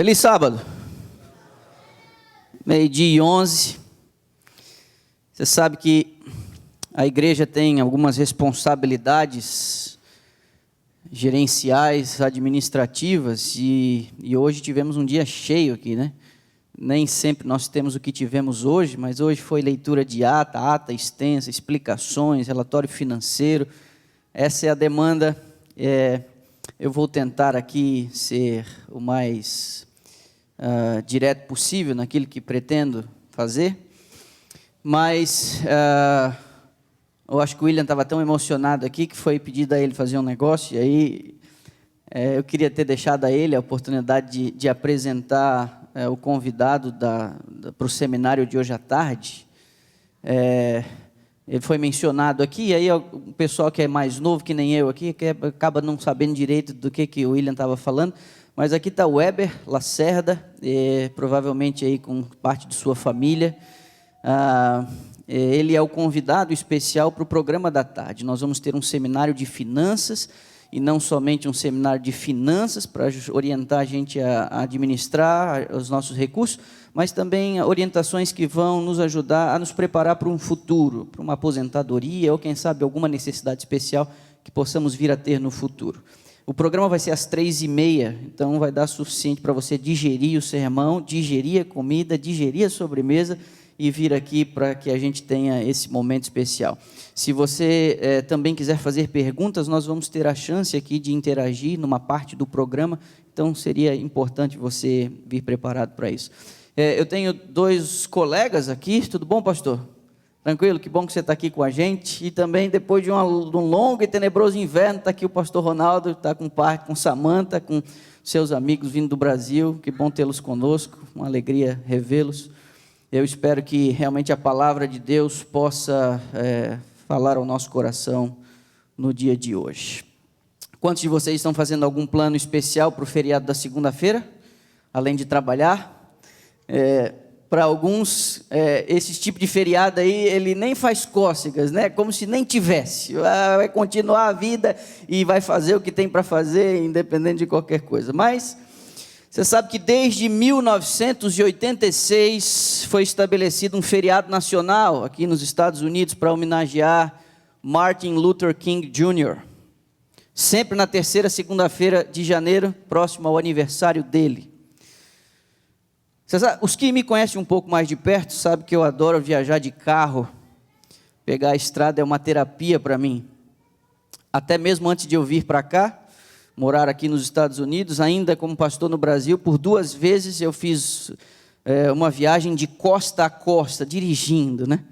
Feliz sábado. 12:11. Você sabe que a igreja tem algumas responsabilidades gerenciais, administrativas, e hoje tivemos um dia cheio aqui, né? Nem sempre nós temos o que tivemos hoje, mas hoje foi leitura de ata extensa, explicações, relatório financeiro. Essa é a demanda. Eu vou tentar aqui ser o mais direto possível naquilo que pretendo fazer, mas eu acho que o William estava tão emocionado aqui que foi pedido a ele fazer um negócio, e aí eu queria ter deixado a ele a oportunidade de apresentar o convidado para o seminário de hoje à tarde. Ele foi mencionado aqui, e aí o pessoal que é mais novo, que nem eu aqui, que acaba não sabendo direito do que o William estava falando, mas aqui está o Weber Lacerda, provavelmente aí com parte de sua família. Ele é o convidado especial para o programa da tarde. Nós vamos ter um seminário de finanças, e não somente um seminário de finanças para orientar a gente a administrar os nossos recursos, mas também orientações que vão nos ajudar a nos preparar para um futuro, para uma aposentadoria ou, quem sabe, alguma necessidade especial que possamos vir a ter no futuro. O programa vai ser às 3:30, então vai dar suficiente para você digerir o sermão, digerir a comida, digerir a sobremesa e vir aqui para que a gente tenha esse momento especial. Se você também quiser fazer perguntas, nós vamos ter a chance aqui de interagir numa parte do programa, então seria importante você vir preparado para isso. Eu tenho dois colegas aqui. Tudo bom, pastor? Tranquilo? Que bom que você está aqui com a gente. E também, depois de um longo e tenebroso inverno, está aqui o pastor Ronaldo, está com Samanta, com seus amigos vindo do Brasil. Que bom tê-los conosco, uma alegria revê-los. Eu espero que realmente a palavra de Deus possa falar ao nosso coração no dia de hoje. Quantos de vocês estão fazendo algum plano especial para o feriado da segunda-feira, além de trabalhar? Para alguns, esse tipo de feriado aí, ele nem faz cócegas, né? Como se nem tivesse. Vai continuar a vida e vai fazer o que tem para fazer, independente de qualquer coisa. Mas você sabe que desde 1986 foi estabelecido um feriado nacional aqui nos Estados Unidos para homenagear Martin Luther King Jr., sempre na terceira segunda-feira de janeiro, próximo ao aniversário dele. Os que me conhecem um pouco mais de perto sabem que eu adoro viajar de carro. Pegar a estrada é uma terapia para mim. Até mesmo antes de eu vir para cá, morar aqui nos Estados Unidos, ainda como pastor no Brasil, por 2 vezes eu fiz uma viagem de costa a costa, dirigindo, né?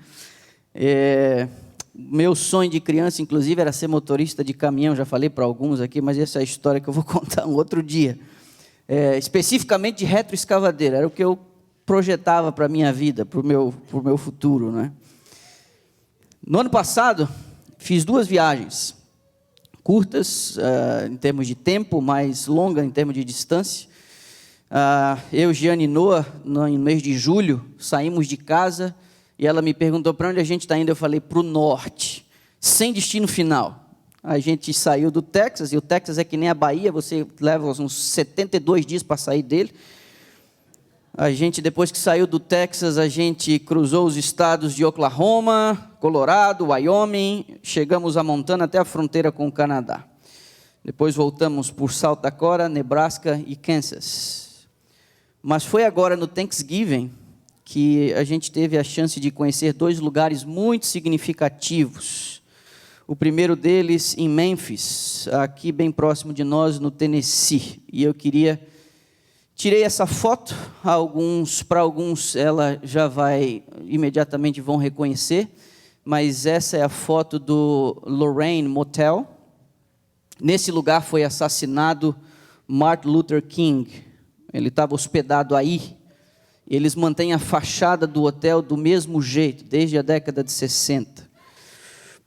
Meu sonho de criança, inclusive, era ser motorista de caminhão. Já falei para alguns aqui, mas essa é a história que eu vou contar um outro dia. Especificamente de retroescavadeira, era o que eu projetava para a minha vida, para o meu futuro, né? No ano passado, fiz 2 viagens, curtas em termos de tempo, mais longa em termos de distância. Eu, Giane e Noah, no mês de julho, saímos de casa e ela me perguntou para onde a gente está indo. Eu falei, para o norte, sem destino final. A gente saiu do Texas, e o Texas é que nem a Bahia, você leva uns 72 dias para sair dele. Depois que saiu do Texas, a gente cruzou os estados de Oklahoma, Colorado, Wyoming, chegamos a Montana até a fronteira com o Canadá. Depois voltamos por South Dakota, Nebraska e Kansas. Mas foi agora no Thanksgiving que a gente teve a chance de conhecer 2 lugares muito significativos. O primeiro deles em Memphis, aqui bem próximo de nós, no Tennessee. E eu tirei essa foto, para alguns ela já imediatamente vão reconhecer, mas essa é a foto do Lorraine Motel. Nesse lugar foi assassinado Martin Luther King. Ele estava hospedado aí. Eles mantêm a fachada do hotel do mesmo jeito, desde a década de 60.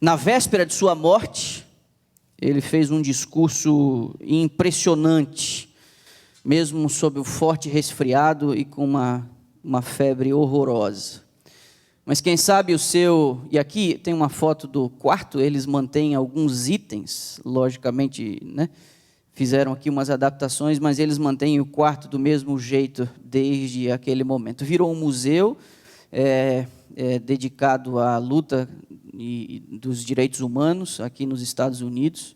Na véspera de sua morte, ele fez um discurso impressionante, mesmo sob o forte resfriado e com uma febre horrorosa. Mas quem sabe e aqui tem uma foto do quarto, eles mantêm alguns itens, logicamente, né, fizeram aqui umas adaptações, mas eles mantêm o quarto do mesmo jeito desde aquele momento. Virou um museu dedicado à luta dos direitos humanos aqui nos Estados Unidos.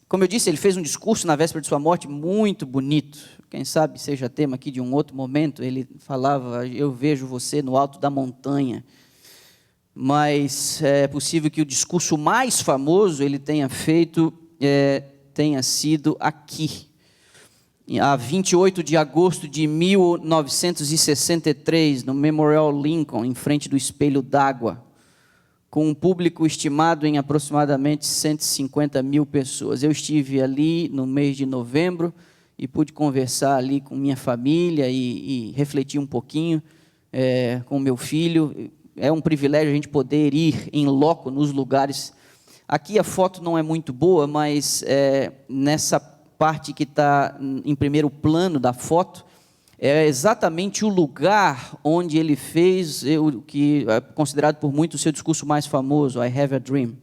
Como eu disse, ele fez um discurso na véspera de sua morte muito bonito. Quem sabe seja tema aqui de um outro momento. Ele falava: eu vejo você no alto da montanha. Mas é possível que o discurso mais famoso ele tenha feito, tenha sido aqui. A 28 de agosto de 1963, no Memorial Lincoln, em frente do Espelho d'Água, com um público estimado em aproximadamente 150 mil pessoas. Eu estive ali no mês de novembro e pude conversar ali com minha família e refletir um pouquinho com meu filho. É um privilégio a gente poder ir em loco nos lugares. Aqui a foto não é muito boa, mas nessa parte que está em primeiro plano da foto, é exatamente o lugar onde ele fez o que é considerado por muitos o seu discurso mais famoso, I Have a Dream.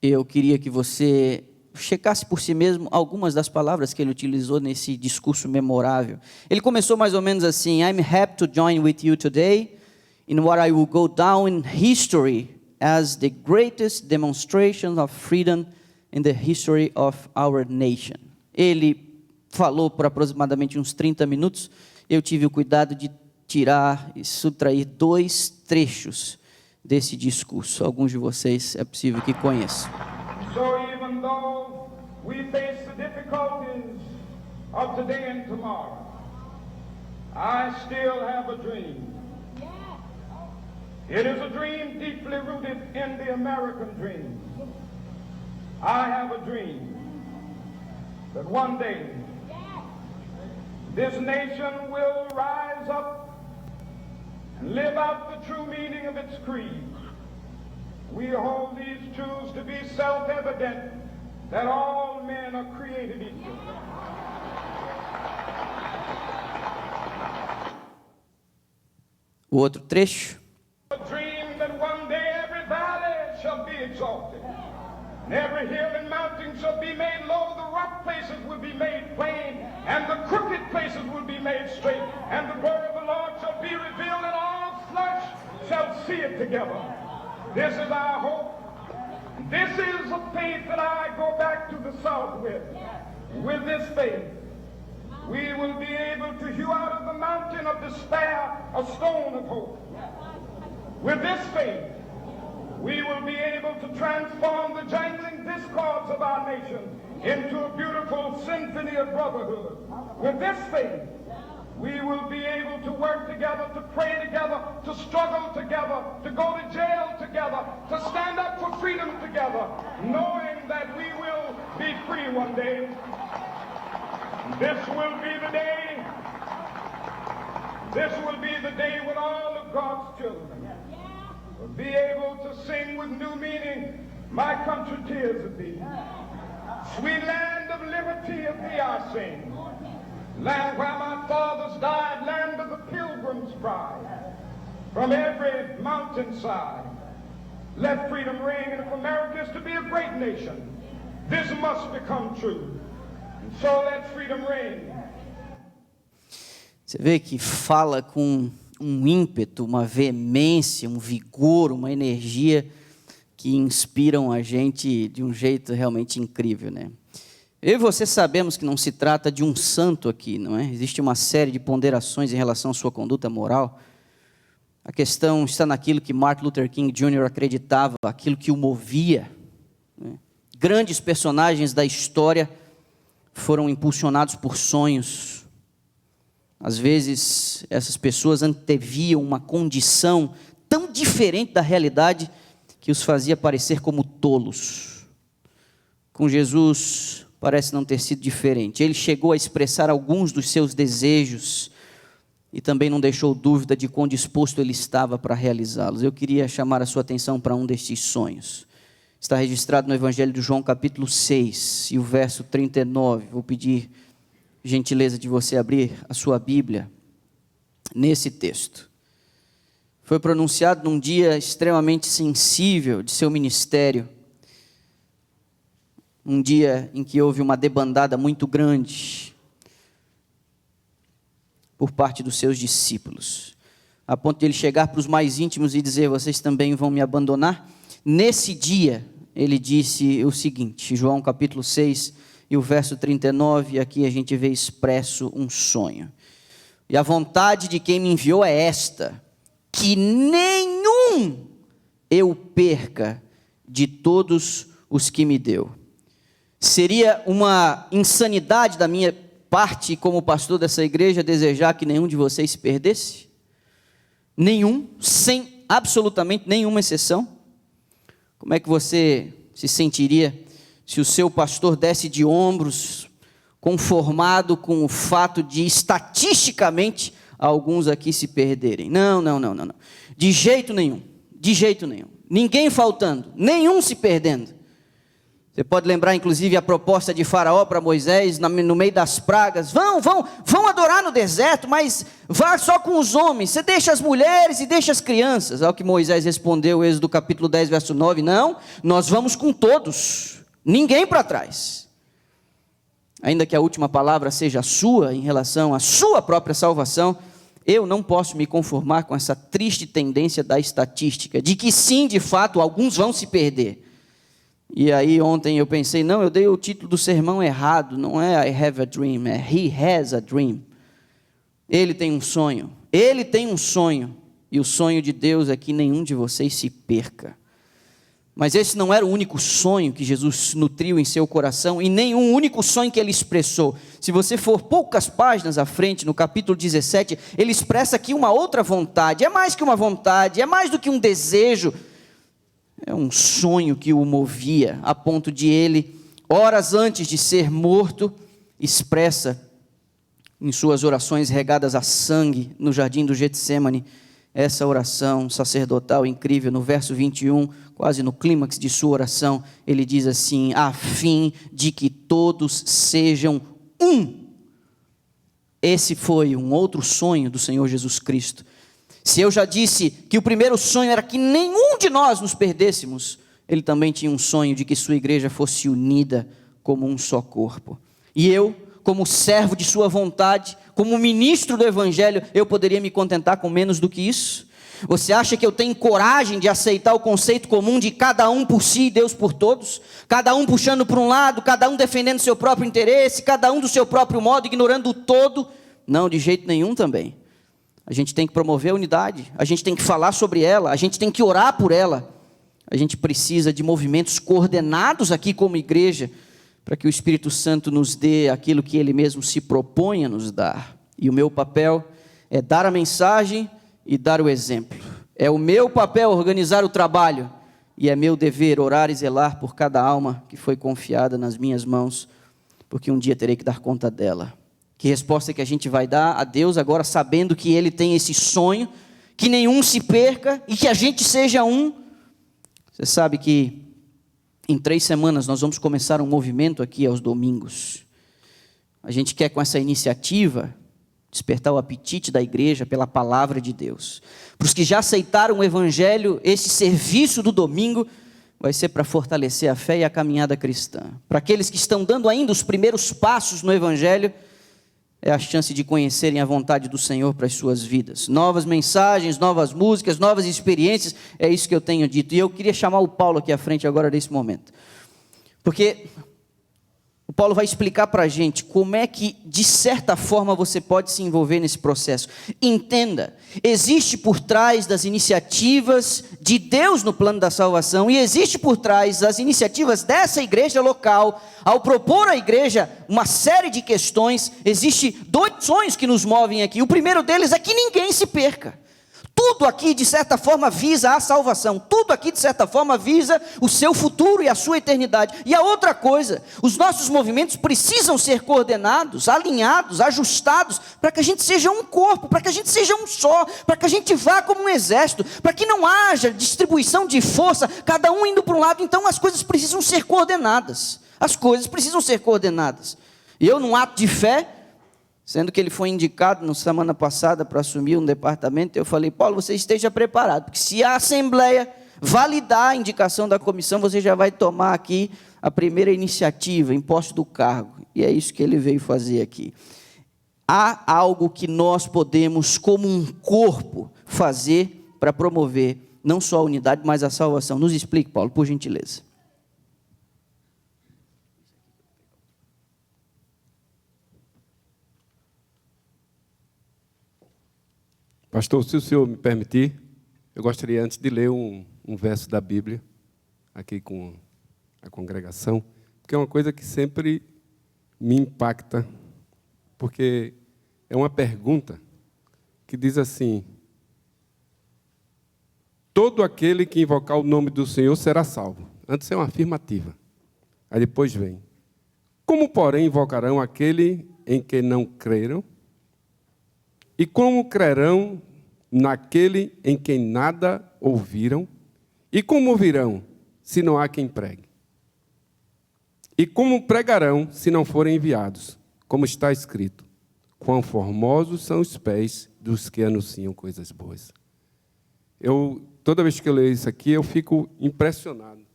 Eu queria que você checasse por si mesmo algumas das palavras que ele utilizou nesse discurso memorável. Ele começou mais ou menos assim: I'm happy to join with you today in what I will go down in history as the greatest demonstration of freedom in the history of our nation. Ele falou por aproximadamente uns 30 minutos. Eu tive o cuidado de tirar e subtrair 2 trechos desse discurso. Alguns de vocês é possível que conheçam. So even though we face the difficulties of today and tomorrow, I still have a dream. It is a dream deeply rooted in the American dream. I have a dream that one day this nation will rise up and live out the true meaning of its creed. We hold these truths to be self-evident, that all men are created equal. O outro trecho. A dream that one day every valley shall be exalted, and every hill and mountain shall be made low, the rough places will be made plain, and the crooked places will be made straight, and the glory of the Lord shall be revealed, and all flesh shall see it together. This is our hope. This is a faith that I go back to the South with. With this faith, we will be able to hew out of the mountain of despair a stone of hope. With this faith, we will be able to transform the jangling discords of our nation into a beautiful symphony of brotherhood. With this faith, we will be able to work together, to pray together, to struggle together, to go to jail together, to stand up for freedom together, knowing that we will be free one day. This will be the day. This will be the day when all of God's children will be able to sing with new meaning, my country tears of thee. Sweet land of liberty of thee I sing. Land where my fathers died, land of the pilgrim's pride. From every mountainside, let freedom ring, and if America is to be a great nation, this must become true. And so let freedom ring. Você vê que fala com um ímpeto, uma veemência, um vigor, uma energia que inspiram a gente de um jeito realmente incrível, né? Eu e você sabemos que não se trata de um santo aqui, não é? Existe uma série de ponderações em relação à sua conduta moral. A questão está naquilo que Martin Luther King Jr. acreditava, aquilo que o movia, né? Grandes personagens da história foram impulsionados por sonhos. Às vezes, essas pessoas anteviam uma condição tão diferente da realidade que os fazia parecer como tolos. Com Jesus, parece não ter sido diferente. Ele chegou a expressar alguns dos seus desejos e também não deixou dúvida de quão disposto ele estava para realizá-los. Eu queria chamar a sua atenção para um destes sonhos. Está registrado no Evangelho de João, capítulo 6, e o verso 39. Vou pedir gentileza de você abrir a sua Bíblia nesse texto. Foi pronunciado num dia extremamente sensível de seu ministério. Um dia em que houve uma debandada muito grande por parte dos seus discípulos, a ponto de ele chegar para os mais íntimos e dizer: vocês também vão me abandonar? Nesse dia, ele disse o seguinte, João capítulo 6 e o verso 39, aqui a gente vê expresso um sonho. E a vontade de quem me enviou é esta, que nenhum eu perca de todos os que me deu. Seria uma insanidade da minha parte, como pastor dessa igreja, desejar que nenhum de vocês se perdesse? Nenhum, sem absolutamente nenhuma exceção? Como é que você se sentiria se o seu pastor desse de ombros, conformado com o fato de, estatisticamente, alguns aqui se perderem? Não. De jeito nenhum. Ninguém faltando, nenhum se perdendo. Você pode lembrar, inclusive, a proposta de Faraó para Moisés, no meio das pragas: vão adorar no deserto, mas vá só com os homens, você deixa as mulheres e deixa as crianças. Ao que Moisés respondeu, Êxodo capítulo 10, verso 9, não, nós vamos com todos, ninguém para trás. Ainda que a última palavra seja sua, em relação à sua própria salvação, eu não posso me conformar com essa triste tendência da estatística, de que sim, de fato, alguns vão se perder. E aí ontem eu pensei, não, eu dei o título do sermão errado, não é I have a dream, é He has a dream. Ele tem um sonho, e o sonho de Deus é que nenhum de vocês se perca. Mas esse não era o único sonho que Jesus nutriu em seu coração, e nem um único sonho que ele expressou. Se você for poucas páginas à frente, no capítulo 17, ele expressa aqui uma outra vontade. É mais que uma vontade, é mais do que um desejo. É um sonho que o movia, a ponto de ele, horas antes de ser morto, expressa em suas orações regadas a sangue, no jardim do Getsêmani, essa oração sacerdotal incrível. No verso 21, quase no clímax de sua oração, ele diz assim: a fim de que todos sejam um. Esse foi um outro sonho do Senhor Jesus Cristo. Se eu já disse que o primeiro sonho era que nenhum de nós nos perdêssemos, ele também tinha um sonho de que sua igreja fosse unida como um só corpo. E eu, como servo de sua vontade, como ministro do evangelho, eu poderia me contentar com menos do que isso? Você acha que eu tenho coragem de aceitar o conceito comum de cada um por si e Deus por todos? Cada um puxando para um lado, cada um defendendo seu próprio interesse, cada um do seu próprio modo, ignorando o todo? Não, de jeito nenhum também. A gente tem que promover a unidade, a gente tem que falar sobre ela, a gente tem que orar por ela. A gente precisa de movimentos coordenados aqui como igreja, para que o Espírito Santo nos dê aquilo que Ele mesmo se propõe a nos dar. E o meu papel é dar a mensagem e dar o exemplo. É o meu papel organizar o trabalho, e é meu dever orar e zelar por cada alma que foi confiada nas minhas mãos, porque um dia terei que dar conta dela. Que resposta que a gente vai dar a Deus agora, sabendo que Ele tem esse sonho, que nenhum se perca e que a gente seja um? Você sabe que em 3 semanas nós vamos começar um movimento aqui aos domingos. A gente quer, com essa iniciativa, despertar o apetite da igreja pela palavra de Deus. Para os que já aceitaram o evangelho, esse serviço do domingo vai ser para fortalecer a fé e a caminhada cristã. Para aqueles que estão dando ainda os primeiros passos no evangelho, é a chance de conhecerem a vontade do Senhor para as suas vidas. Novas mensagens, novas músicas, novas experiências, é isso que eu tenho dito. E eu queria chamar o Paulo aqui à frente agora nesse momento. Porque o Paulo vai explicar para a gente como é que, de certa forma, você pode se envolver nesse processo. Entenda, existe por trás das iniciativas de Deus no plano da salvação, e existe por trás das iniciativas dessa igreja local, ao propor à igreja uma série de questões. Existem 2 sonhos que nos movem aqui. O primeiro deles é que ninguém se perca. Tudo aqui, de certa forma, visa a salvação. Tudo aqui, de certa forma, visa o seu futuro e a sua eternidade. E a outra coisa, os nossos movimentos precisam ser coordenados, alinhados, ajustados, para que a gente seja um corpo, para que a gente seja um só, para que a gente vá como um exército, para que não haja distribuição de força, cada um indo para um lado. Então as coisas precisam ser coordenadas. As coisas precisam ser coordenadas. E eu, num ato de fé, Sendo que ele foi indicado na semana passada para assumir um departamento, eu falei, Paulo, você esteja preparado, porque se a Assembleia validar a indicação da comissão, você já vai tomar aqui a primeira iniciativa, em posse do cargo. E é isso que ele veio fazer aqui. Há algo que nós podemos, como um corpo, fazer para promover não só a unidade, mas a salvação. Nos explique, Paulo, por gentileza. Pastor, se o senhor me permitir, eu gostaria antes de ler um verso da Bíblia, aqui com a congregação, porque é uma coisa que sempre me impacta, porque é uma pergunta que diz assim: todo aquele que invocar o nome do Senhor será salvo. Antes é uma afirmativa. Aí depois vem: como, porém, invocarão aquele em que não creram? E como crerão naquele em quem nada ouviram? E como ouvirão, se não há quem pregue? E como pregarão, se não forem enviados? Como está escrito: quão formosos são os pés dos que anunciam coisas boas. Toda vez que eu leio isso aqui, eu fico impressionado.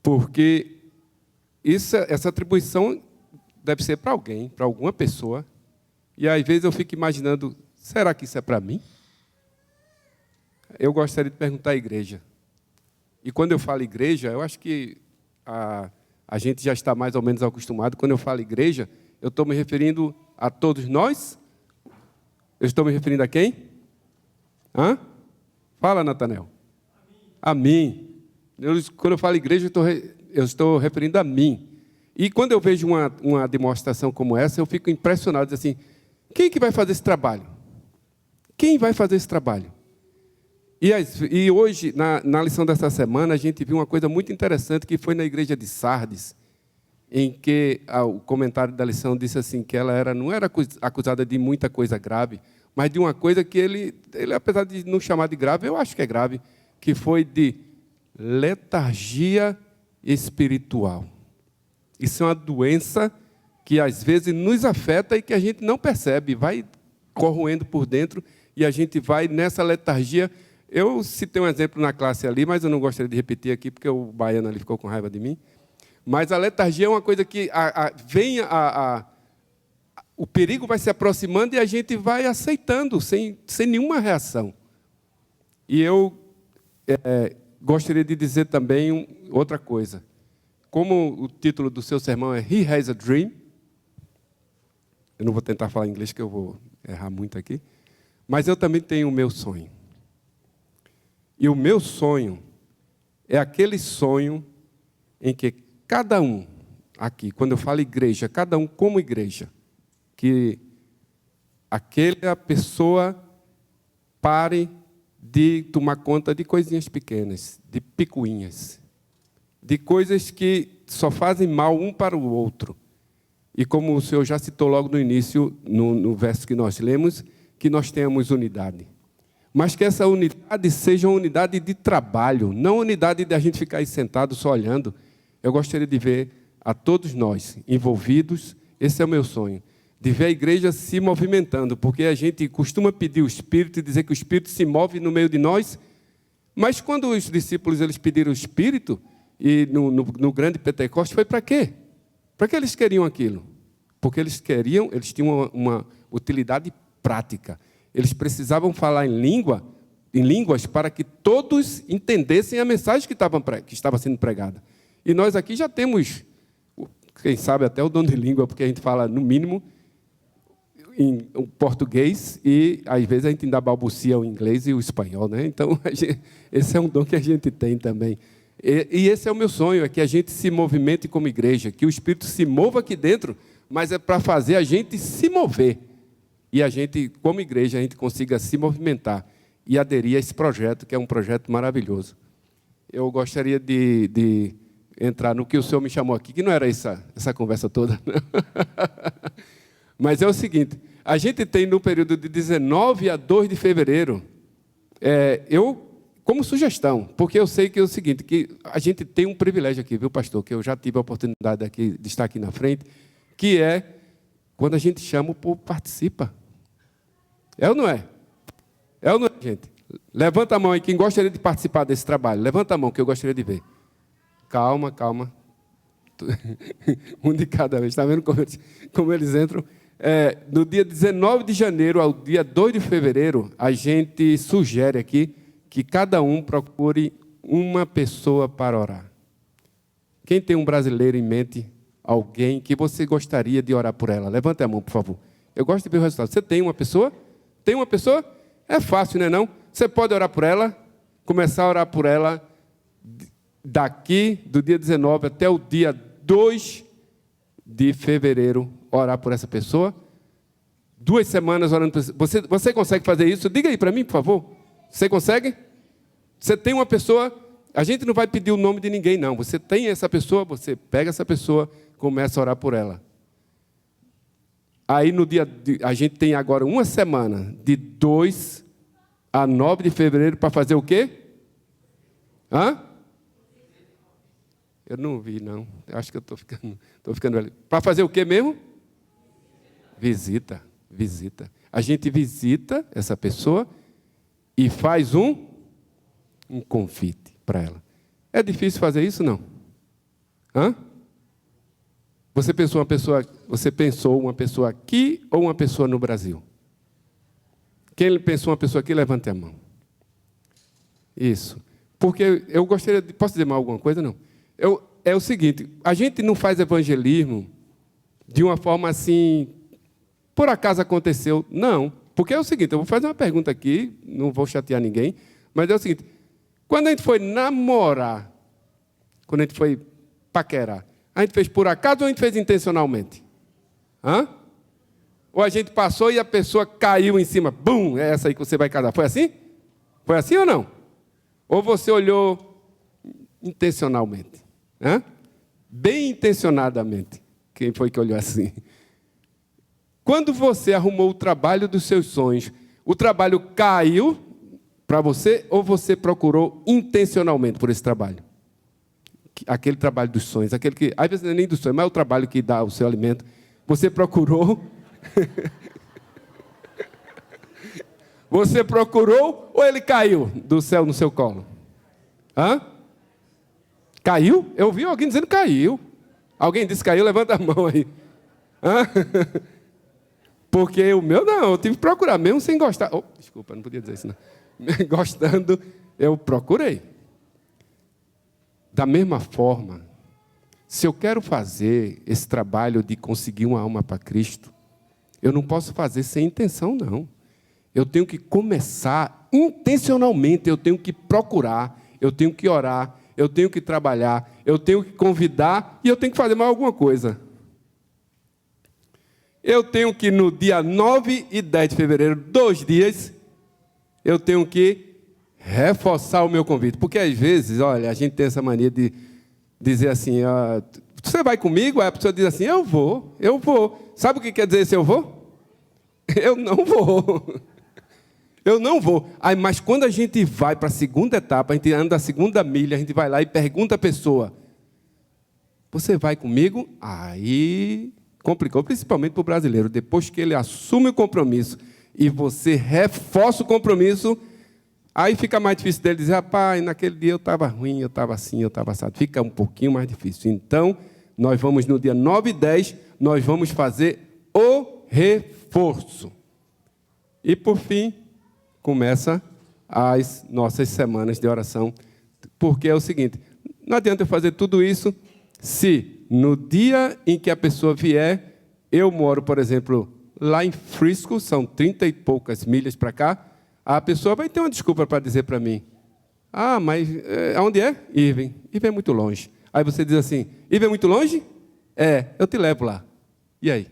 Porque essa atribuição deve ser para alguém, para alguma pessoa. E às vezes eu fico imaginando, será que isso é para mim? Eu gostaria de perguntar à igreja. E quando eu falo igreja, eu acho que a gente já está mais ou menos acostumado. Quando eu falo igreja, eu estou me referindo a todos nós? Eu estou me referindo a quem? Hã? Fala, Natanel. A mim. Quando eu falo igreja, eu estou referindo a mim. E quando eu vejo uma demonstração como essa, eu fico impressionado, assim, quem que vai fazer esse trabalho? Quem vai fazer esse trabalho? E hoje, na lição dessa semana, a gente viu uma coisa muito interessante, que foi na igreja de Sardes, em que o comentário da lição disse assim, que ela não era acusada de muita coisa grave, mas de uma coisa que ele, apesar de não chamar de grave, eu acho que é grave, que foi de letargia espiritual. Isso é uma doença que às vezes nos afeta e que a gente não percebe, vai corroendo por dentro e a gente vai nessa letargia. Eu citei um exemplo na classe ali, mas eu não gostaria de repetir aqui, porque o baiano ali ficou com raiva de mim. Mas a letargia é uma coisa que o perigo vai se aproximando e a gente vai aceitando, sem nenhuma reação. E eu gostaria de dizer também outra coisa. Como o título do seu sermão é He Has a Dream, eu não vou tentar falar inglês, que eu vou errar muito aqui, mas eu também tenho o meu sonho. E o meu sonho é aquele sonho em que cada um aqui, quando eu falo igreja, cada um como igreja, que aquela pessoa pare de tomar conta de coisinhas pequenas, de picuinhas, de coisas que só fazem mal um para o outro. E como o senhor já citou logo no início, no verso que nós lemos, que nós tenhamos unidade. Mas que essa unidade seja uma unidade de trabalho, não unidade de a gente ficar aí sentado só olhando. Eu gostaria de ver a todos nós envolvidos, esse é o meu sonho, de ver a igreja se movimentando, porque a gente costuma pedir o Espírito e dizer que o Espírito se move no meio de nós, mas quando os discípulos eles pediram o Espírito, e no grande Pentecostes, foi para quê? Para que eles queriam aquilo? Porque eles tinham uma utilidade prática. Eles precisavam falar em línguas para que todos entendessem a mensagem que estava sendo pregada. E nós aqui já temos, quem sabe até o dom de língua, porque a gente fala, no mínimo, em português e, às vezes, a gente ainda balbucia o inglês e o espanhol, né? Então, esse é um dom que a gente tem também. E esse é o meu sonho, é que a gente se movimente como igreja, que o Espírito se mova aqui dentro, mas é para fazer a gente se mover. E a gente, como igreja, a gente consiga se movimentar e aderir a esse projeto, que é um projeto maravilhoso. Eu gostaria de entrar no que o senhor me chamou aqui, que não era essa conversa toda, não. Mas é o seguinte, a gente tem no período de 19 a 2 de fevereiro, como sugestão, porque eu sei que é o seguinte, que a gente tem um privilégio aqui, viu, pastor, que eu já tive a oportunidade aqui, de estar aqui na frente, que é Quando a gente chama, o povo participa. É ou não é? É ou não é, gente? Levanta a mão aí, quem gostaria de participar desse trabalho. Levanta a mão, que eu gostaria de ver. Calma, calma. Um de cada vez. Está vendo como eles entram? No dia 19 de janeiro ao dia 2 de fevereiro, a gente sugere aqui que cada um procure uma pessoa para orar. Quem tem um brasileiro em mente, alguém que você gostaria de orar por ela? Levante a mão, por favor. Eu gosto de ver o resultado. Você tem uma pessoa? Tem uma pessoa? É fácil, não é não? Você pode orar por ela, começar a orar por ela daqui, do dia 19 até o dia 2 de fevereiro, orar por essa pessoa. 2 semanas orando por você consegue fazer isso? Diga aí para mim, por favor. Você consegue? Você tem uma pessoa, a gente não vai pedir o nome de ninguém, não. Você tem essa pessoa, você pega essa pessoa, começa a orar por ela. Aí a gente tem agora uma semana, de 2 a 9 de fevereiro, para fazer o quê? Hã? Eu não vi, não. Eu acho que eu estou ficando velho. Para fazer o quê mesmo? Visita. A gente visita essa pessoa e faz um convite para ela. É difícil fazer isso, não? Hã? Você pensou uma pessoa aqui ou uma pessoa no Brasil? Quem pensou uma pessoa aqui, levante a mão. Isso. Porque eu gostaria de... Posso dizer mais alguma coisa? Não. É o seguinte, a gente não faz evangelismo de uma forma assim, por acaso aconteceu. Não. Porque é o seguinte, eu vou fazer uma pergunta aqui, não vou chatear ninguém, mas é o seguinte, quando a gente foi namorar, quando a gente foi paquerar, a gente fez por acaso ou a gente fez intencionalmente? Hã? Ou a gente passou e a pessoa caiu em cima, bum, é essa aí que você vai casar. Foi assim? Foi assim ou não? Ou você olhou intencionalmente? Hã? Bem intencionadamente. Quem foi que olhou assim? Quando você arrumou o trabalho dos seus sonhos, o trabalho caiu para você ou você procurou intencionalmente por esse trabalho? Aquele trabalho dos sonhos, aquele que, às vezes não é nem dos sonhos, mas é o trabalho que dá o seu alimento. Você procurou... Você procurou ou ele caiu do céu no seu colo? Hã? Caiu? Eu ouvi alguém dizendo caiu. Alguém disse caiu? Levanta a mão aí. Hã? Porque o meu não, eu tive que procurar, mesmo sem gostar. Oh, desculpa, não podia dizer isso não. Gostando, eu procurei. Da mesma forma, se eu quero fazer esse trabalho de conseguir uma alma para Cristo, eu não posso fazer sem intenção, não. Eu tenho que começar intencionalmente, eu tenho que procurar, eu tenho que orar, eu tenho que trabalhar, eu tenho que convidar e eu tenho que fazer mais alguma coisa. Eu tenho que, no dia 9 e 10 de fevereiro, 2 dias, eu tenho que reforçar o meu convite. Porque, às vezes, olha, a gente tem essa mania de dizer assim, você vai comigo? Aí a pessoa diz assim, eu vou. Sabe o que quer dizer esse eu vou? Eu não vou. Eu não vou. Aí, mas quando a gente vai para a segunda etapa, a gente anda a segunda milha, a gente vai lá e pergunta à pessoa, você vai comigo? Aí complicou, principalmente para o brasileiro. Depois que ele assume o compromisso e você reforça o compromisso, aí fica mais difícil dele dizer, rapaz, naquele dia eu estava ruim, eu estava assim, eu estava assado. Fica um pouquinho mais difícil. Então, nós vamos no dia 9 e 10, nós vamos fazer o reforço. E, por fim, começa as nossas semanas de oração. Porque é o seguinte, não adianta eu fazer tudo isso se no dia em que a pessoa vier, eu moro, por exemplo, lá em Frisco, são 30 e poucas milhas para cá, a pessoa vai ter uma desculpa para dizer para mim, mas aonde é? Irving. Irving é muito longe. Aí você diz assim, Irving é muito longe? Eu te levo lá. E aí?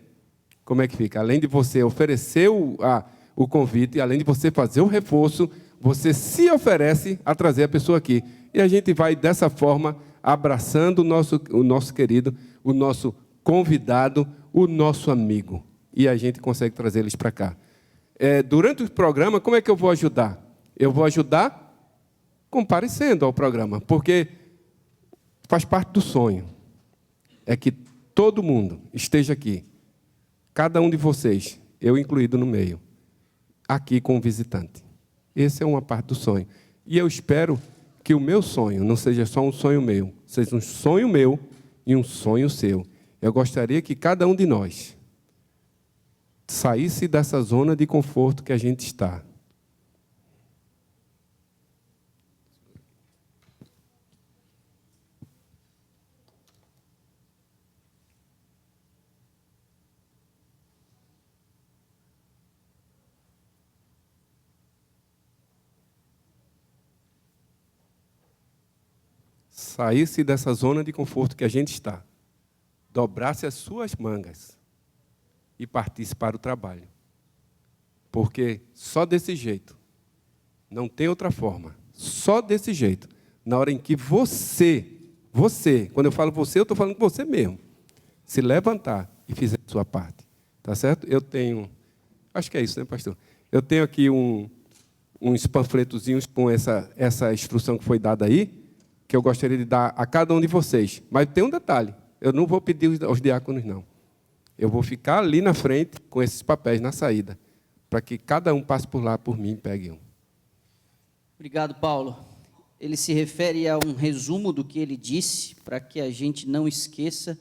Como é que fica? Além de você oferecer o convite, além de você fazer o reforço, você se oferece a trazer a pessoa aqui. E a gente vai, dessa forma, abraçando o nosso querido, o nosso convidado, o nosso amigo. E a gente consegue trazer eles para cá. Durante o programa, como é que eu vou ajudar? Eu vou ajudar comparecendo ao programa, porque faz parte do sonho. É que todo mundo esteja aqui, cada um de vocês, eu incluído no meio, aqui com o visitante. Essa é uma parte do sonho. E eu espero que o meu sonho não seja só um sonho meu, seja um sonho meu e um sonho seu. Eu gostaria que cada um de nós saísse dessa zona de conforto que a gente está. Saísse dessa zona de conforto que a gente está, dobrasse as suas mangas e partisse para o trabalho. Porque só desse jeito, não tem outra forma, só desse jeito, na hora em que você, quando eu falo você, eu estou falando com você mesmo, se levantar e fizer a sua parte. Tá certo? Eu tenho, acho que é isso, né, pastor? Eu tenho aqui uns panfletozinhos com essa instrução que foi dada aí, que eu gostaria de dar a cada um de vocês. Mas tem um detalhe, eu não vou pedir aos diáconos, não. Eu vou ficar ali na frente com esses papéis na saída, para que cada um passe por lá, por mim, e pegue um. Obrigado, Paulo. Ele se refere a um resumo do que ele disse, para que a gente não esqueça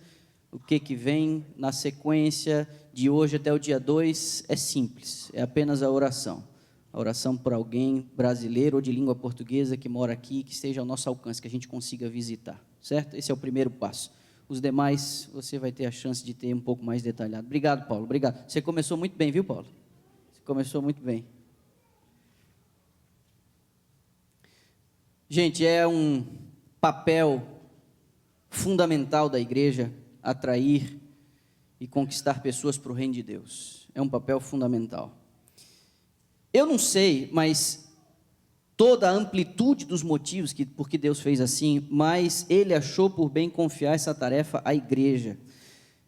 o que vem na sequência de hoje até o dia 2. É simples, é apenas a oração. A oração por alguém brasileiro ou de língua portuguesa que mora aqui, que esteja ao nosso alcance, que a gente consiga visitar, certo? Esse é o primeiro passo. Os demais, você vai ter a chance de ter um pouco mais detalhado. Obrigado, Paulo, obrigado. Você começou muito bem, viu, Paulo? Você começou muito bem. Gente, é um papel fundamental da igreja atrair e conquistar pessoas para o reino de Deus. É um papel fundamental. Eu não sei, mas toda a amplitude dos motivos por que Deus fez assim, mas Ele achou por bem confiar essa tarefa à igreja.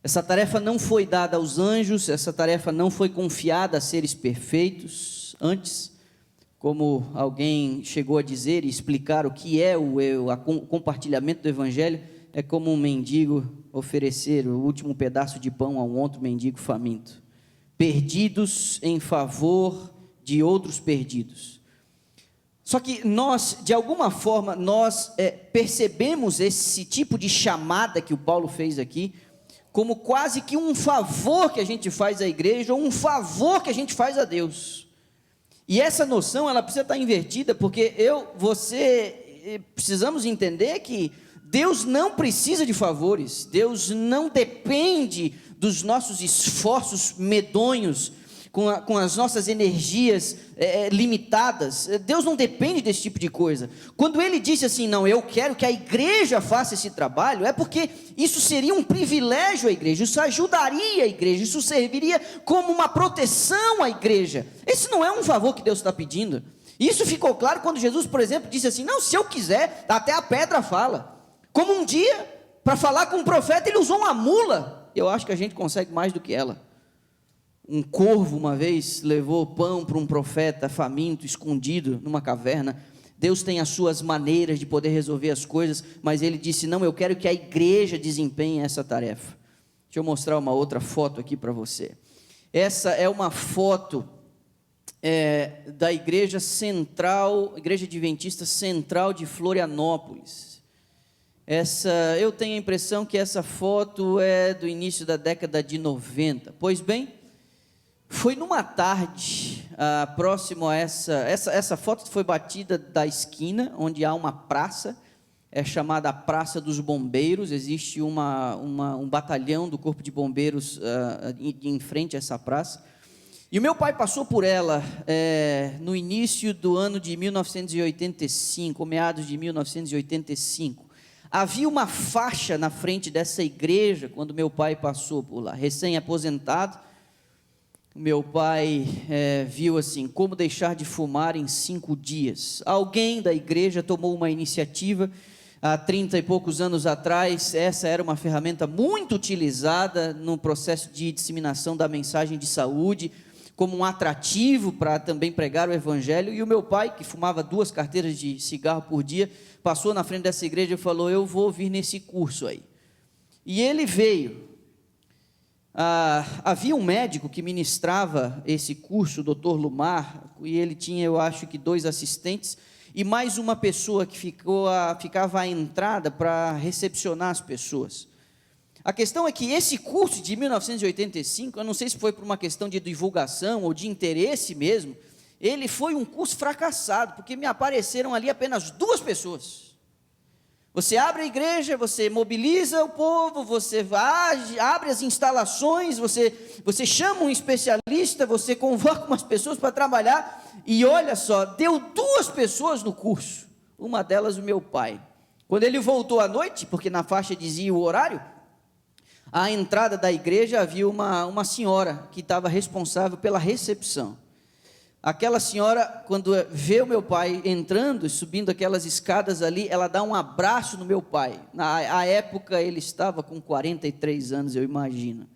Essa tarefa não foi dada aos anjos, essa tarefa não foi confiada a seres perfeitos. Antes, como alguém chegou a dizer e explicar o que é o compartilhamento do Evangelho, é como um mendigo oferecer o último pedaço de pão a um outro mendigo faminto. Perdidos em favor de outros perdidos. Só que nós, de alguma forma, percebemos esse tipo de chamada que o Paulo fez aqui, como quase que um favor que a gente faz à igreja, ou um favor que a gente faz a Deus. E essa noção, ela precisa estar invertida, porque você precisamos entender que Deus não precisa de favores, Deus não depende dos nossos esforços medonhos, com as nossas energias limitadas. Deus não depende desse tipo de coisa. Quando ele disse assim, não, eu quero que a igreja faça esse trabalho, é porque isso seria um privilégio à igreja, isso ajudaria a igreja, isso serviria como uma proteção à igreja. Esse não é um favor que Deus está pedindo. Isso ficou claro quando Jesus, por exemplo, disse assim, não, se eu quiser, até a pedra fala. Como um dia, para falar com um profeta, ele usou uma mula. Eu acho que a gente consegue mais do que ela. Um corvo uma vez levou pão para um profeta faminto, escondido numa caverna. Deus tem as suas maneiras de poder resolver as coisas, mas ele disse, não, eu quero que a igreja desempenhe essa tarefa. Deixa eu mostrar uma outra foto aqui para você. Essa é uma foto da igreja central, igreja adventista central de Florianópolis. Eu tenho a impressão que essa foto é do início da década de 90. Pois bem, foi numa tarde, próximo a essa foto foi batida da esquina, onde há uma praça, chamada Praça dos Bombeiros. Existe um batalhão do Corpo de Bombeiros em frente a essa praça. E o meu pai passou por ela no início do ano de 1985, ou meados de 1985. Havia uma faixa na frente dessa igreja, quando meu pai passou por lá, recém-aposentado. Meu pai viu assim, como deixar de fumar em 5 dias. Alguém da igreja tomou uma iniciativa, há 30 e poucos anos atrás. Essa era uma ferramenta muito utilizada no processo de disseminação da mensagem de saúde, como um atrativo para também pregar o evangelho. E o meu pai, que fumava 2 carteiras de cigarro por dia, passou na frente dessa igreja e falou, eu vou vir nesse curso aí. E ele veio. Havia um médico que ministrava esse curso, o Dr. Lumar, e ele tinha, eu acho que 2 assistentes, e mais uma pessoa que ficava à entrada para recepcionar as pessoas. A questão é que esse curso de 1985, eu não sei se foi por uma questão de divulgação ou de interesse mesmo, ele foi um curso fracassado, porque me apareceram ali apenas 2 pessoas. Você abre a igreja, você mobiliza o povo, você abre as instalações, você chama um especialista, você convoca umas pessoas para trabalhar, e olha só, deu 2 pessoas no curso, uma delas o meu pai. Quando ele voltou à noite, porque na faixa dizia o horário, à entrada da igreja havia uma senhora que estava responsável pela recepção. Aquela senhora, quando vê o meu pai entrando e subindo aquelas escadas ali, ela dá um abraço no meu pai. Na época ele estava com 43 anos, eu imagino.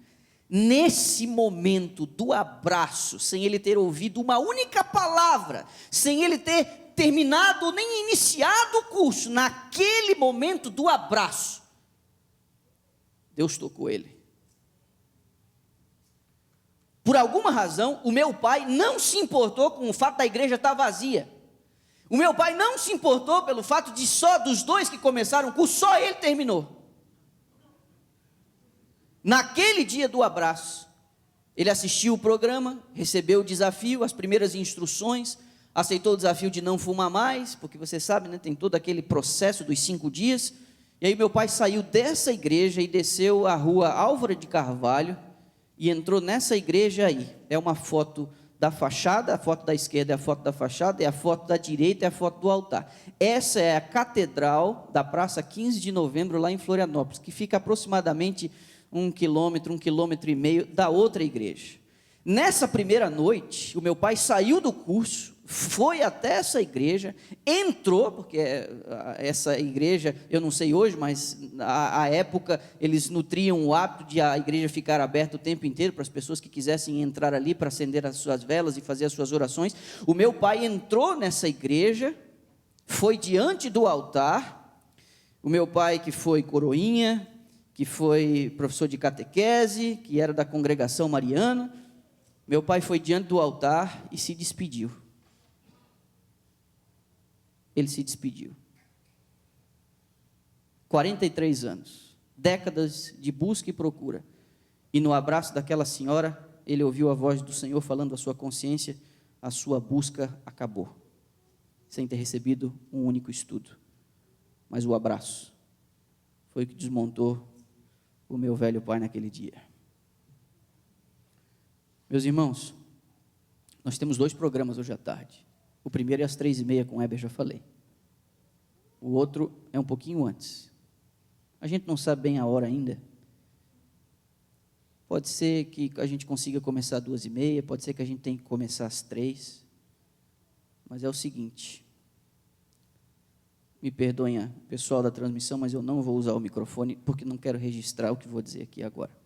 Nesse momento do abraço, sem ele ter ouvido uma única palavra, sem ele ter terminado nem iniciado o curso, naquele momento do abraço, Deus tocou ele. Por alguma razão, o meu pai não se importou com o fato da igreja estar vazia. O meu pai não se importou pelo fato de só dos 2 que começaram o curso, só ele terminou. Naquele dia do abraço, ele assistiu o programa, recebeu o desafio, as primeiras instruções, aceitou o desafio de não fumar mais, porque você sabe, né, tem todo aquele processo dos 5 dias. E aí meu pai saiu dessa igreja e desceu a rua Álvaro de Carvalho, e entrou nessa igreja aí. É uma foto da fachada, a foto da esquerda é a foto da fachada, e a foto da direita é a foto do altar. Essa é a catedral da Praça 15 de Novembro, lá em Florianópolis, que fica aproximadamente 1 quilômetro, 1,5 quilômetros da outra igreja. Nessa primeira noite, o meu pai saiu do curso, foi até essa igreja, entrou, porque essa igreja, eu não sei hoje, mas à época eles nutriam o hábito de a igreja ficar aberta o tempo inteiro para as pessoas que quisessem entrar ali para acender as suas velas e fazer as suas orações. O meu pai entrou nessa igreja, foi diante do altar. O meu pai, que foi coroinha, que foi professor de catequese, que era da congregação mariana, meu pai foi diante do altar e se despediu. Ele se despediu. 43 anos, décadas de busca e procura, e no abraço daquela senhora, ele ouviu a voz do Senhor falando à sua consciência: a sua busca acabou, sem ter recebido um único estudo. Mas o abraço foi o que desmontou o meu velho pai naquele dia. Meus irmãos, nós temos 2 programas hoje à tarde. O primeiro é às 3h30, com o Heber, já falei. O outro é um pouquinho antes. A gente não sabe bem a hora ainda. Pode ser que a gente consiga começar às 2h30, pode ser que a gente tenha que começar às 3h. Mas é o seguinte, me perdoem, pessoal da transmissão, mas eu não vou usar o microfone, porque não quero registrar o que vou dizer aqui agora.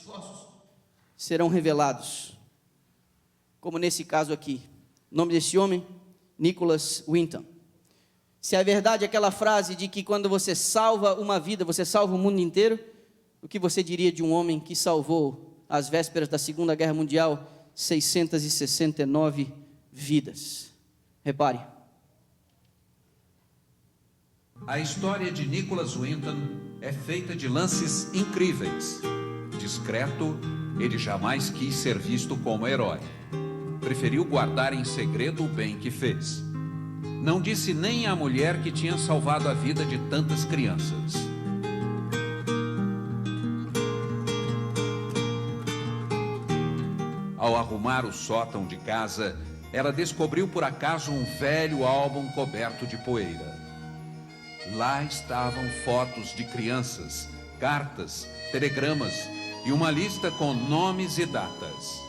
esforços serão revelados. Como nesse caso aqui. O nome desse homem, Nicholas Winton. Se é verdade aquela frase de que quando você salva uma vida, você salva o mundo inteiro, o que você diria de um homem que salvou, às vésperas da Segunda Guerra Mundial, 669 vidas? Repare. A história de Nicholas Winton é feita de lances incríveis. Discreto, ele jamais quis ser visto como herói. Preferiu guardar em segredo o bem que fez. Não disse nem à mulher que tinha salvado a vida de tantas crianças. Ao arrumar o sótão de casa, ela descobriu por acaso um velho álbum coberto de poeira. Lá estavam fotos de crianças, cartas, telegramas e uma lista com nomes e datas.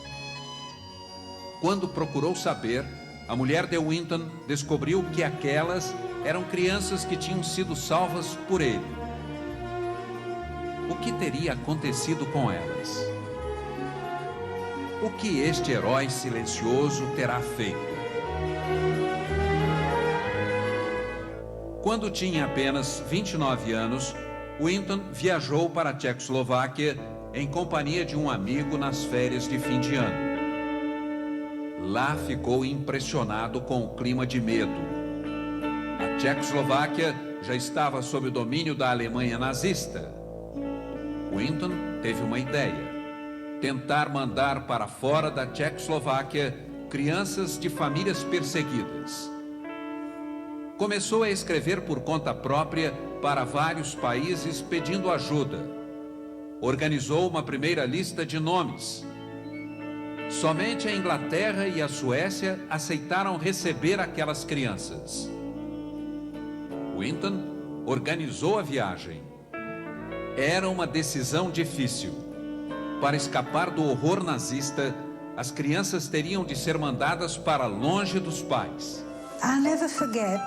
Quando procurou saber, a mulher de Winton descobriu que aquelas eram crianças que tinham sido salvas por ele. O que teria acontecido com elas? O que este herói silencioso terá feito? Quando tinha apenas 29 anos, Winton viajou para a Tchecoslováquia em companhia de um amigo nas férias de fim de ano. Lá ficou impressionado com o clima de medo. A Tchecoslováquia já estava sob o domínio da Alemanha nazista. Winton teve uma ideia: tentar mandar para fora da Tchecoslováquia crianças de famílias perseguidas. Começou a escrever por conta própria para vários países pedindo ajuda. Organizou uma primeira lista de nomes. Somente a Inglaterra e a Suécia aceitaram receber aquelas crianças. Winton organizou a viagem. Era uma decisão difícil. Para escapar do horror nazista, as crianças teriam de ser mandadas para longe dos pais. I'll never forget.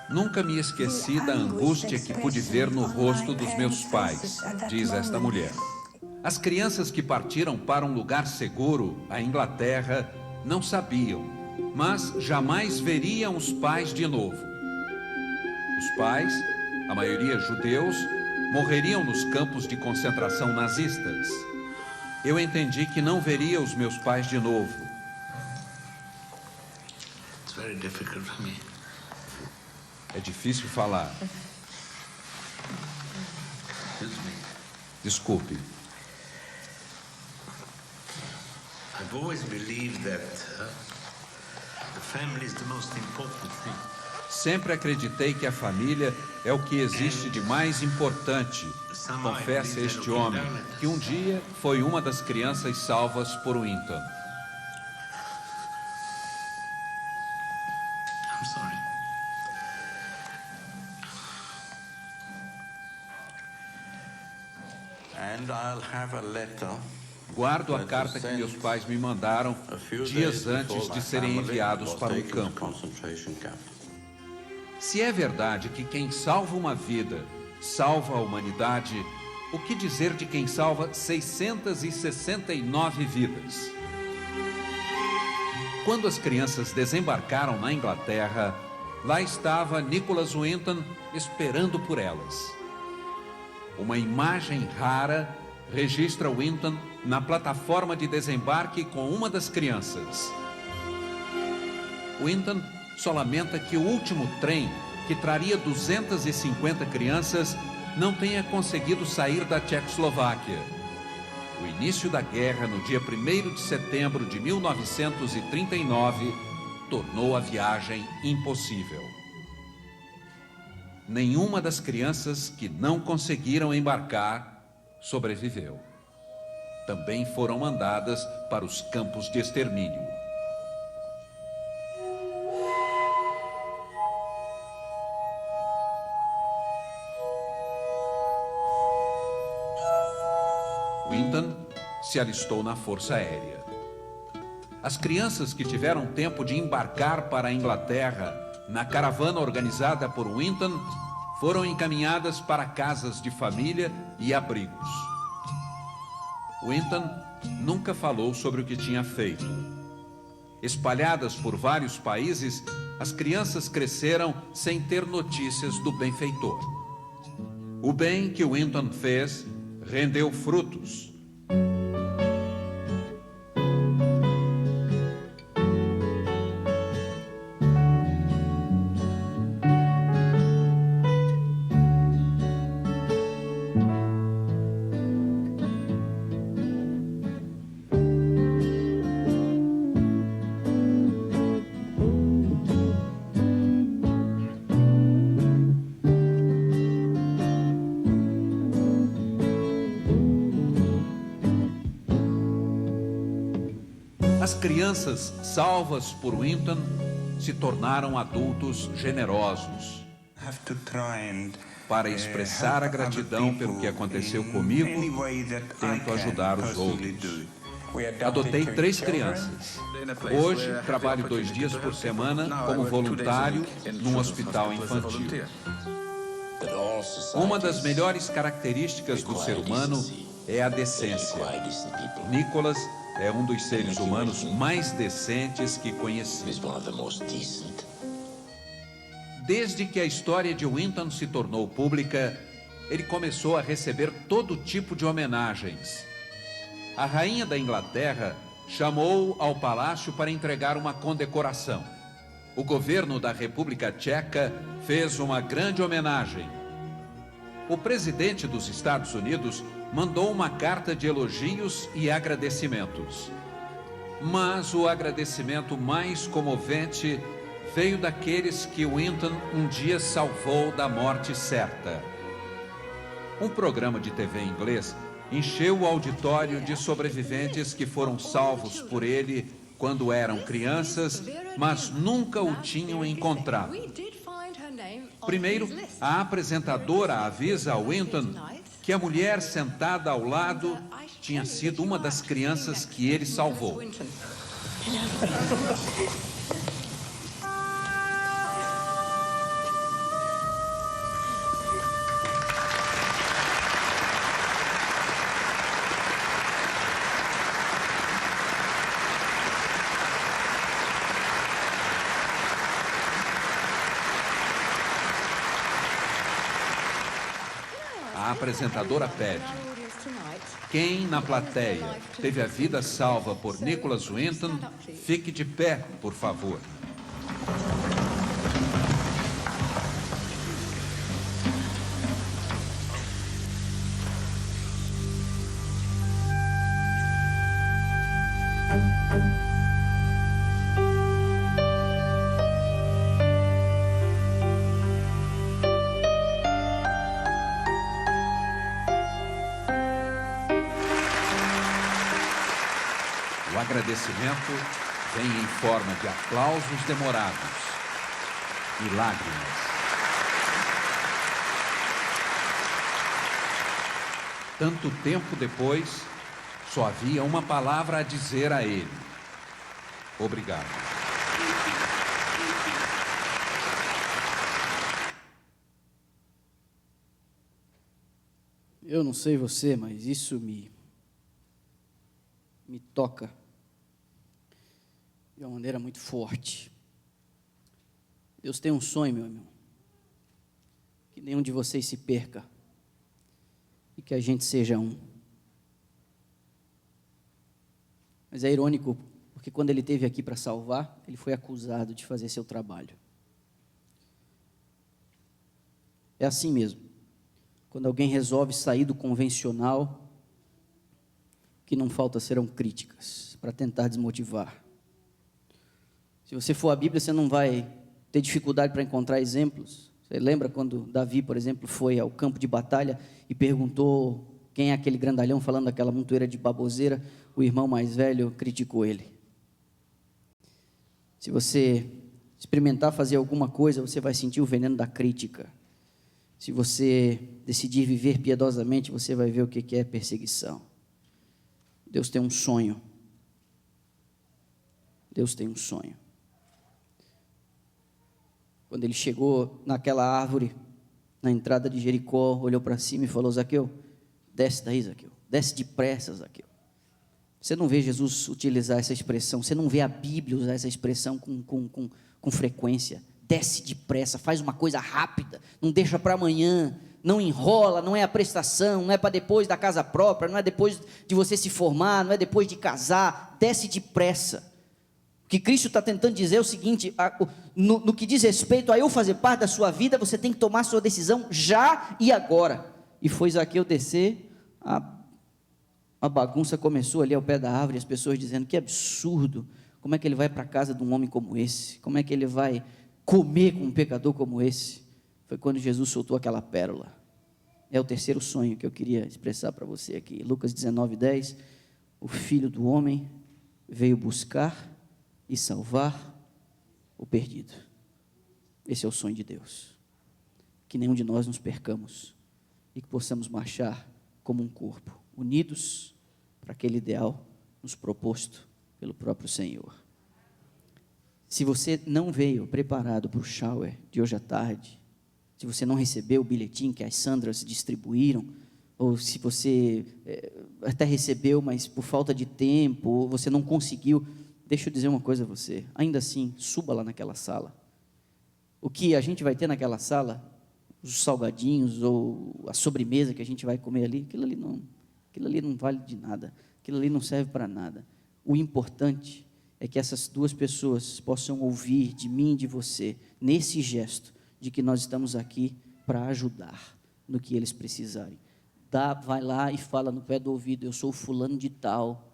Nunca me esqueci da angústia que pude ver no rosto dos meus pais, diz esta mulher. As crianças que partiram para um lugar seguro, a Inglaterra, não sabiam, mas jamais veriam os pais de novo. Os pais, a maioria judeus, morreriam nos campos de concentração nazistas. Eu entendi que não veria os meus pais de novo. It's very difficult for me. É difícil falar. Excuse me. Desculpe. I've always believed that the family is the most important thing. Sempre acreditei que a família é o que existe de mais importante. Confessa este homem, que um dia foi uma das crianças salvas por Winton. I'm sorry. And I'll have a letter. Guardo a carta que meus pais me mandaram dias antes de serem enviados para um campo. Se é verdade que quem salva uma vida salva a humanidade, o que dizer de quem salva 669 vidas? Quando as crianças desembarcaram na Inglaterra, lá estava Nicholas Winton esperando por elas. Uma imagem rara registra Winton na plataforma de desembarque com uma das crianças. Winton só lamenta que o último trem, que traria 250 crianças, não tenha conseguido sair da Tchecoslováquia. O início da guerra, no dia 1º de setembro de 1939, tornou a viagem impossível. Nenhuma das crianças que não conseguiram embarcar sobreviveu. Também foram mandadas para os campos de extermínio. Winton se alistou na Força Aérea. As crianças que tiveram tempo de embarcar para a Inglaterra na caravana organizada por Winton foram encaminhadas para casas de família e abrigos. Winton nunca falou sobre o que tinha feito. Espalhadas por vários países, as crianças cresceram sem ter notícias do benfeitor. O bem que Winton fez rendeu frutos. As crianças salvas por Winton se tornaram adultos generosos. Para expressar a gratidão pelo que aconteceu comigo, tento ajudar os outros. Adotei 3 crianças. Hoje, trabalho 2 dias por semana como voluntário num hospital infantil. Uma das melhores características do ser humano é a decência. Nicholas é um dos seres humanos mais decentes que conheci. Desde que a história de Winton se tornou pública, ele começou a receber todo tipo de homenagens. A rainha da Inglaterra chamou-o ao palácio para entregar uma condecoração. O governo da República Tcheca fez uma grande homenagem. O presidente dos Estados Unidos mandou uma carta de elogios e agradecimentos. Mas o agradecimento mais comovente veio daqueles que Winton um dia salvou da morte certa. Um programa de TV em inglês encheu o auditório de sobreviventes que foram salvos por ele quando eram crianças, mas nunca o tinham encontrado. Primeiro, a apresentadora avisa a Winton que a mulher sentada ao lado tinha sido uma das crianças que ele salvou. A apresentadora pede: quem na plateia teve a vida salva por Nicholas Winton, fique de pé, por favor. O agradecimento vem em forma de aplausos demorados e lágrimas. Tanto tempo depois, só havia uma palavra a dizer a ele: obrigado. Eu não sei você, mas isso me toca de uma maneira muito forte. Deus tem um sonho, meu irmão, que nenhum de vocês se perca e que a gente seja um. Mas é irônico, porque quando ele esteve aqui para salvar, ele foi acusado de fazer seu trabalho. É assim mesmo. Quando alguém resolve sair do convencional, o que não falta serão críticas para tentar desmotivar. Se você for à Bíblia, você não vai ter dificuldade para encontrar exemplos. Você lembra quando Davi, por exemplo, foi ao campo de batalha e perguntou quem é aquele grandalhão falando daquela montoeira de baboseira? O irmão mais velho criticou ele. Se você experimentar fazer alguma coisa, você vai sentir o veneno da crítica. Se você decidir viver piedosamente, você vai ver o que é perseguição. Deus tem um sonho. Deus tem um sonho. Quando ele chegou naquela árvore, na entrada de Jericó, olhou para cima e falou: Zaqueu, desce daí, Zaqueu. Desce depressa, Zaqueu. Você não vê Jesus utilizar essa expressão, você não vê a Bíblia usar essa expressão com frequência. Desce depressa, faz uma coisa rápida, não deixa para amanhã, não enrola, não é a prestação, não é para depois da casa própria, não é depois de você se formar, não é depois de casar, desce depressa. O que Cristo está tentando dizer é o seguinte, no que diz respeito a eu fazer parte da sua vida, você tem que tomar sua decisão já e agora. E foi Zaqueu descer, a bagunça começou ali ao pé da árvore, as pessoas dizendo, que absurdo, como é que ele vai para a casa de um homem como esse? Como é que ele vai comer com um pecador como esse? Foi quando Jesus soltou aquela pérola. É o terceiro sonho que eu queria expressar para você aqui. Lucas 19:10, o Filho do Homem veio buscar e salvar o perdido. Esse é o sonho de Deus. Que nenhum de nós nos percamos e que possamos marchar como um corpo, unidos para aquele ideal nos proposto pelo próprio Senhor. Se você não veio preparado para o shower de hoje à tarde, se você não recebeu o bilhetim que as Sandras distribuíram, ou se você até recebeu, mas por falta de tempo, ou você não conseguiu, deixa eu dizer uma coisa a você, ainda assim, suba lá naquela sala. O que a gente vai ter naquela sala, os salgadinhos ou a sobremesa que a gente vai comer ali, aquilo ali não vale de nada, aquilo ali não serve para nada. O importante é que essas duas pessoas possam ouvir de mim e de você, nesse gesto, de que nós estamos aqui para ajudar no que eles precisarem. Vai lá e fala no pé do ouvido, eu sou o fulano de tal,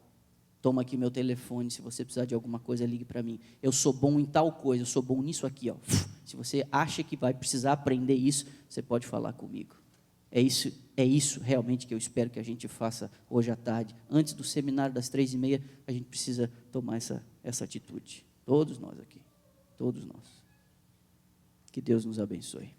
toma aqui meu telefone, se você precisar de alguma coisa, ligue para mim. Eu sou bom em tal coisa, eu sou bom nisso aqui, ó. Se você acha que vai precisar aprender isso, você pode falar comigo. É isso realmente que eu espero que a gente faça hoje à tarde. Antes do seminário das 3:30, a gente precisa tomar essa atitude. Todos nós aqui, todos nós. Que Deus nos abençoe.